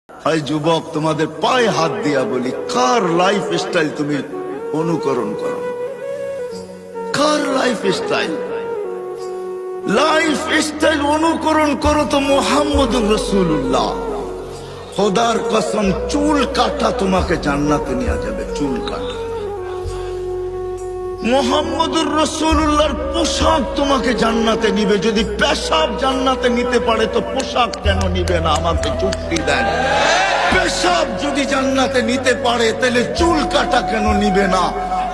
High যুবক, তোমাদের পায়ে হাত দিয়া বলি, কার লাইফ স্টাইল তুমি অনুকরণ করো? কার লাইফ স্টাইল? লাইফ স্টাইল অনুকরণ করো তো মুহাম্মদুর রাসূলুল্লাহ। খোদার কসম, চুল কাটা তোমাকে জান্নাতে নিয়ে যাবে। চুল কাটা মুহাম্মদুর রাসূলুল্লাহর পোশাক তোমাকে জান্নাতে নিবে। যদি পেশাব জান্নাতে নিতে পারে তো পোশাক কেন নিবে না? আমাকে যুক্তি দেন। পেশাব যদি জান্নাতে নিতে পারে তাহলে চুল কাটা কেন নিবে না?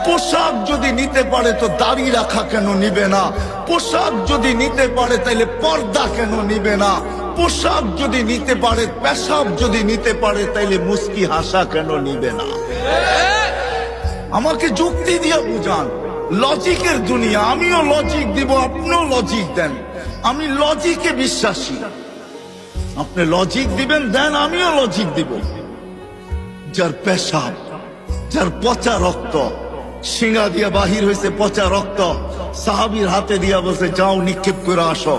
পোশাক যদি নিতে পারে তো দাড়ি রাখা কেন নিবে না? পোশাক যদি নিতে পারে তাহলে পর্দা কেন নিবে না? পোশাক যদি নিতে পারে, পেশাব যদি নিতে পারে তাহলে মুস্কি হাসা কেন নিবে না? আমাকে যুক্তি দিয়ে বুঝান। লজিকের দুনিয়া, আমিও লজিক দিব, আপনিও লজিক দেন। আমি লজিকে বিশ্বাসী। আপনি লজিক দিবেন, দেন, আমিও লজিক দিব। যার পেশাব, যার পচা রক্ত, শিঙা দিয়া বাহির হয়েছে পচা রক্ত, সাহাবীর হাতে দিয়া বলছে যাও নিক্ষেপ করে আসো।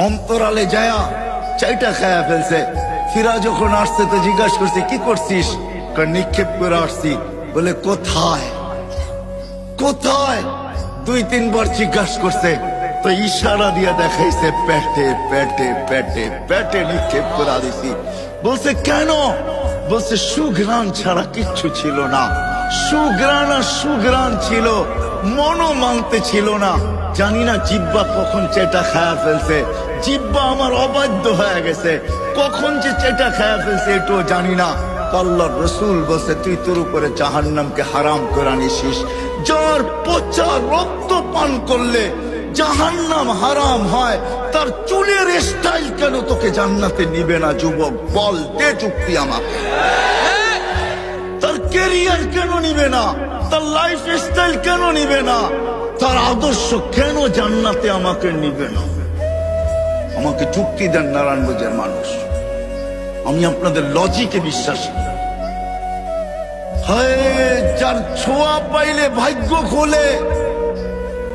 অন্তরালে যায়া চাইটা খায়া ফেলছে। ফিরা যখন আসছে তো জিজ্ঞাসা করছে কি করছিস? নিক্ষেপ করে আসছি। বলে কোথায় কোথায়? 2-3 বার জিজ্ঞাসা করছে তো ইশারা দিয়ে দেখাইছে পেটে পেটে পেটে পেটে নিক্ষেপ করে দিছি। বলছে কেন? বলছে সুঘ্রাণ ছাড়া কিচ্ছু ছিল না। সুঘ্রাণ আর সুঘ্রাণ ছিল, মনও মানতে ছিল না। জানি না জিব্বা কখন চেটা খায়া ফেলছে। জিব্বা আমার অবাধ্য হয়ে গেছে, কখন যে চেটা খায়া ফেলছে এটাও জানি না। আল্লাহর রাসূল বলছে তুই তোর উপরে জাহান্নামকে হারাম করে আনিসিস। যার পচা রক্ত পান করলে জাহান্নাম হারাম হয়, তার চুলের স্টাইল কেন তোকে জান্নাতে নিবে না? যুবক বল, দে যুক্তি আমাকে। তার ক্যারিয়ার কেন নিবে না? তার লাইফ স্টাইল কেন নিবে না? তার আদর্শ কেন জান্নাতে আমাকে নিবে না? আমাকে যুক্তি দেন নারায়ণগঞ্জের মানুষ। আমি আপনাদের লজিকে বিশ্বাসী। হায়, যার ছোঁয়া পাইলে ভাগ্য খোলে,